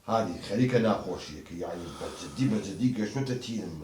هذه خليك ناخوشيك يعني بجدي قشوت تيم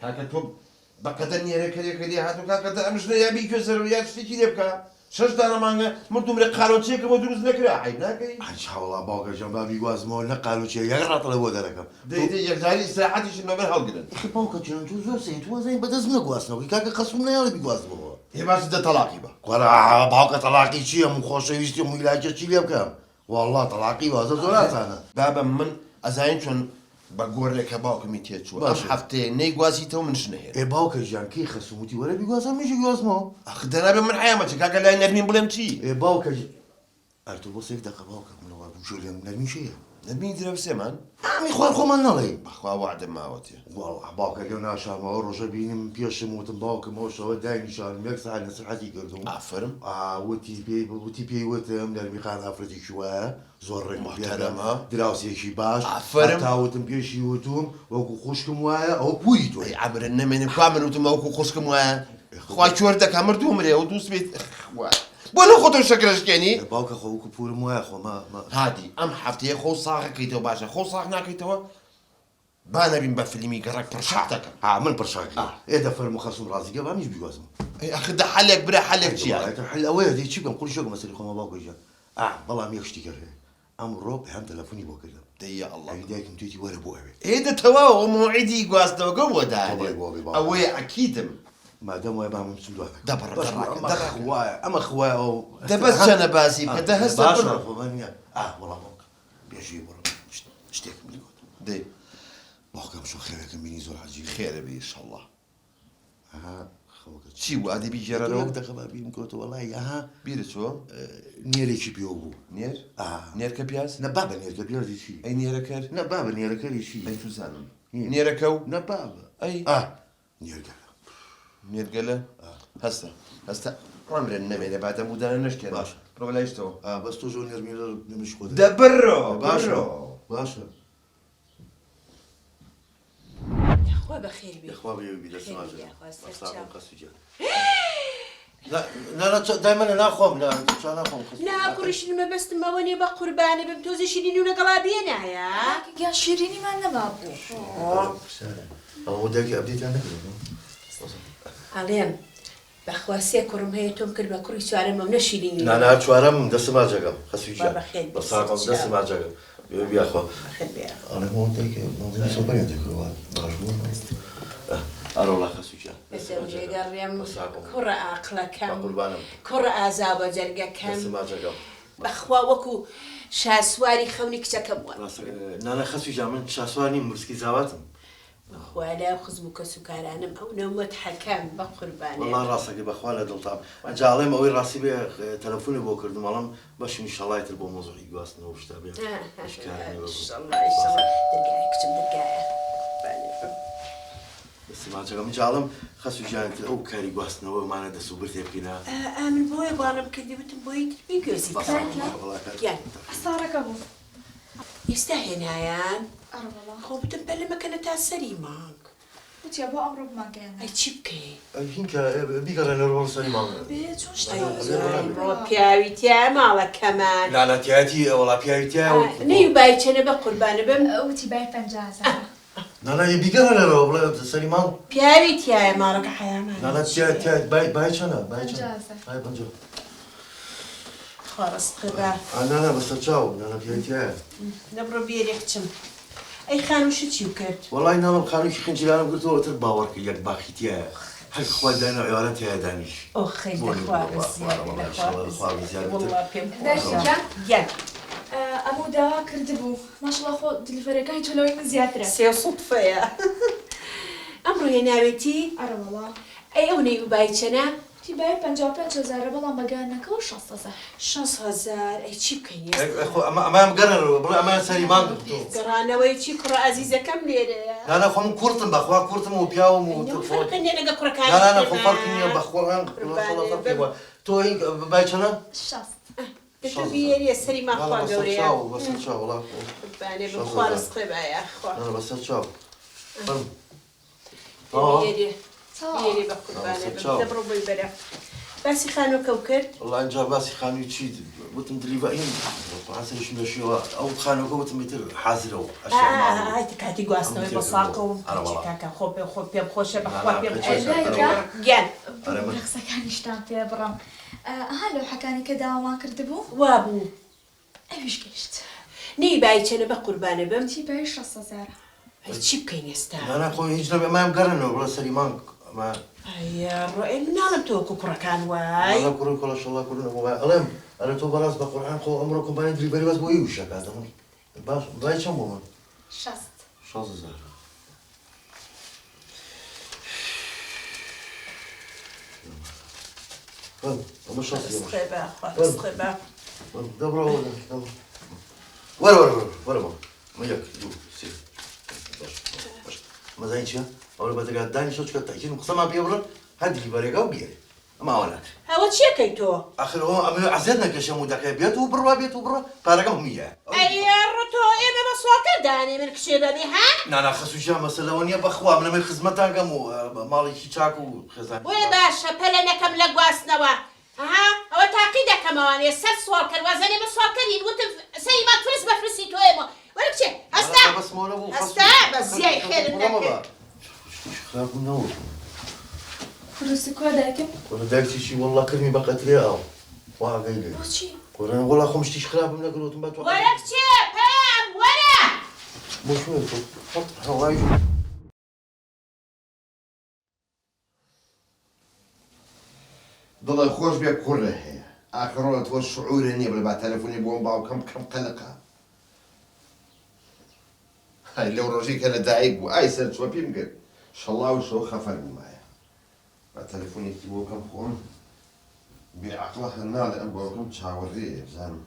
كاكتب بقدر نيرك لي هاتو كاكتب مش نيابي كسر ويا شتي لبكا شش دانا مانغا مردوم رقالو تشيك مدروز نكرا حيناكي ان شاء الله باوكا جنبابي غازمو نقالو شي يغرط له دركم دي يجاري استراحتي شنو من هالقرن اخي باوكا جن تو زور سين تو زين بدزنا غواسنا كاكا خصمنا يا ربي غازمو هي باش ده طلاقي با قرا باوكا طلاقي شي مو خوش يستي مو علاج شي لبكم والله طلاقي وهذا زورات انا بابا من ازاين شون بقول لك باوك ميتيت شو ام حفتي ني غواسيتو من شنهير اي باوكا جان كي خصمتي ولا بيغازم مش غازمو اخدنا من حيامتك كاكا لا نرمي بلمتي اي باوكا ارتو بوسيك دقه باوكا من هو شو اللي نرمي شي نرمي درا سيمان عمي خوار خو من نلي اخوا وعد ما اوتي والله باوكا قلنا شام روجا بين بيش موت باوكا موش هو داين شان ميكس على نصيحتي قردو افرم وتي بي وتم نرمي خان افرتي شويه زور محترمه دراسي شي باش افرم تاوتم بيش يوتوم وكو خوشكم وايا او بويتو اي عبر النمن كامل وتموكو خوشكم وايا خوا شوردك امردو مري ودوس بيت بولا خطر شكلش كاني باوكا خو كبور مويا خو ما هادي ام حفتي خو صاغ كيتو باشا خو صاغ ناكيتو بانا بين بفيلمي قراك برشاتك من برشاك ايه ده فرم خصم راسي قبل مش بيوازم اي اخي ده حلك برا حلك شي حل اوي دي شي كل شيء مسري خو ما باوكا جا والله ما يشتكر امرو هم تلفوني بوكا دي يا الله هيداك متيتي ولا بو ايه ده توا موعدي قاصد وقوه ده طبعا اوي اكيد ما دام ويا بعمل مسدو هذاك دبر اما خوايا ده بس انا باسي كده هسه باشا فمانيا والله بوك بيجي ورا اشتيك من الجود دي بوك شو خيرك مني زور عجيب خير بي ان شاء الله خوك شي وادي بيجرى له ده خبابي مكوت والله بير شو نيري شي بيوبو نير نير كبياس نبابا نير كبير دي شي اي نير كر نبابا نير كر شي اي توزان نير كو نبابا اي نير كر نير قال هسه عمر النمي بعد مودانا نشكر باشا روح ليشتو بس تو جو نرمي مش خد ده برو باشا يا اخويا بخير بي يا اخويا بيبي ده سماجه يا اخويا لا دائما انا اخوم لا انا اخوم لا كلش لما بس ما وني بقرباني بمتوزي شيرين ونقلابينا يا يا شيريني ما انا بابو وداك ابديت عندك عليم بخواسي كرم هي تمكن بكري سؤال ما منشيلين لا شوارم دس ما جاكم خسويجا بابا خير بس راكم دس ما جاكم يا اخو خير بيا انا هو داك ما بدي سوبر عندك هو أرولا خسوجا. الزوجة قال يم كرة عقلة كم قربانم كرة عذاب جرجة كم بس ما جاكم بخوا وكو شاسواري خونك تكمل نانا خسوجا من شاسواني مرسكي زاواتم بخوا لا خزبك سكرانم أو نومت حكام بقرباني والله راسك بخوانا دلطام جالم أوي راسي بيه تلفوني بوكر دمالم باش إن شاء الله يتربو موضوعي قاسنا وش تابع إن شاء الله إن شاء الله دقائق كم دقائق بس ما جاكم جالم خسوجا أو كاري قاسنا وما ندسو برتي بكنا من بوي بارم كدي بتم بوي بيجوزي يعني صارك ابو يستاهل هايان والله هو بتم بلا ما كانت السليمانك قلت يا ابو امرب ما كان اي تشبكي هينك بيقرا نروح سليمان بيت وش ايوه بياوي تيا مالك كمان لا تياتي والله بياوي نيو بايتش انا بقربان بم اوتي باي فنجازه لا بيقرا نروح سليمان بياوي تيا مالك حيانا لا تيا باي انا فنجازه هاي بنجو خلاص خبا لا بس تشاو لا بياوي نبرو بيريختم اي خانو شو تيوكرت والله انا خانوش خنجي انا قلت له تباورك ياك باخي تيا حق خويا دانا عيالات يا دانيش اخي الاخوات زياده والله بيم دقيقه امو دا كردبو ما شاء الله خو دلفريكاي تلوي من زيادره سي صدفه يا امرو هنا بيتي والله اي اوني بايتشنا تي باي 55,000 بلا ما قالنا كل شخصه 6,000 اي تشي بكيني اخو ما مقرر بلا ما سليمان قرانا ويتشي كرة عزيزة كم ليرة لا خو كورتم بخوا كورتم وبياو مو فرق اني انا كرة كان لا انا خو فرق اني بخوا فرق تو هيك بايتشنا الشخص بتبي يا سليم اخوان قوريا بس تشاو والله باني بخوار سقيبه يا اخوان انا بس تشاو يري يري بقرباني بدبروا بالبرا باسی خانۆکە و کرد والله اینجا باسی خانووی چی وتم دلیڤەرین پاسەرشم دەشیەوە ئەو خانۆکە وتم ئیتر حازرەوە ئایت کاتی گواستنەوەی بە ساڵکە و کاکە خۆ پێم خۆشە بەخوا پێم گیان ڕقسەکانیشتان پێ بڕم ئەها لەو حەکانی کە داوامان کردبوو وا بوو ئەویش گەشت نی بای چێنە بە قوربانە بم چی بای 600,000 چی بکەین ئێستا نانا خۆی هیچ نەبێ مایم گەڕنەوە بڵە سەری مانگ ڕۆئێ مناڵم تۆکو کوڕەکان وای کوڕی کۆڵەشەڵا کوردنەوە ئەڵێم ئەرە تۆ بەڕاست بە قورئان خۆ ئەمڕۆ کۆمپانیای دلیڤەری باس بۆ وشە کاتەمە باش دوای چەند بۆ من 6,000 ئەمە 6,000 دەبڕە وەرە مە یەک دوو سێ باش مەزای چییە؟ ئەوە بەدەگات دانی شۆچکە تاکیدم قسەمان پێ بڕن هەر دلیڤەرێکە و بێرێ ئەمە ئەوە ناکرێت ئەوە چیەکەی تۆ؟ آخر ئەوە ئەمە عەزیەت نەکەشە مودەکەی بێت و بڕوا بێت و بڕە پارەکەم هەمیە ئەیڕ تۆ ئێمە بە سوڵکە دانی من کشێ دەبی ها؟ نانا خەسووشیان مەسەلەوە نییە بەخوا من لەمەی خزمەتانگەم و ماڵێکی چاک و خێزان وێ باشە پەلە نەکەم لە گواستنەوە ئەها ئەوە تاقی دەکەمەوانێ سەر سوال کرد وازەنێ بە سوال کردین وتم سەیما توێز بەفرسی تۆێمە وەرە بچێ هەستا هەستا بە زیای خێرم نەکرد خراپبوونەوە کوروسی کوا دایکم وەرە دایکتیشی وەڵڵا کردمی بە قەترێ ئاو وا ئاگای لێ بۆچی وەرە وەڵڵا خۆم شتیش خراپم نەکردوتم بە تۆ وەرە بچێ پێم وەرە بۆ شوێن تۆ هەوای دڵە خۆش بێ کوڕە هەیە ئاخرۆڵە تۆ شعورە نییە بڵێ با تەلەفۆنی بۆم باوکەم بکەم قەلەقە های لەو ڕۆژەی کە لە دایک بوو ئای سەر چوە پێم کرد شەڵاو شەو خەفەر بوومایە با تەلەفۆنێکی بۆ بکەم خۆم بێعەقڵە هەر ناڵێ ئەم باوکەم چاوەڕێیە بزانم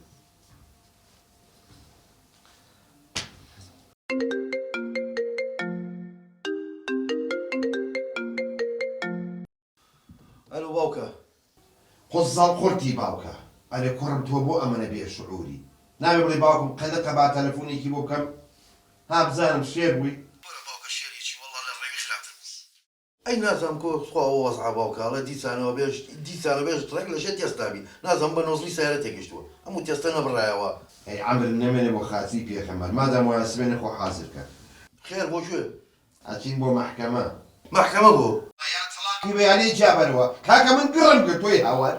ئەلو باوکە قۆزاڵ قورتی باوکە ئەرێ کوڕم تۆ بۆ ئەمەنە بێ شعوری ناوێ بڵێ باوکم قەلەقە با تەلەفۆنێکی بۆ بکەم ها بزانم شێر بووی وەرە باوکە شێریی وەڵڵا لە ڕێوی خراپتر ئەی نازانم کۆ خواوە وەزعا باوکاڵە دیسانەوە بێژ ڕێک لە شێ تێستابی نازانم بە نۆزلی سیارە تێگەشتووە ئەموو تێستە نەبڕایەوە ئەی عەمر نەمێنێ بۆ خاچی پێخەمەر مادام وایە سبێنێ خۆ حازر کە خێر بۆ کوێ ئەچین بۆ مەحکەمە مەحکەمە بۆ بەیانی جابەرەوە کاکە من گڕم کرد تۆی هاوار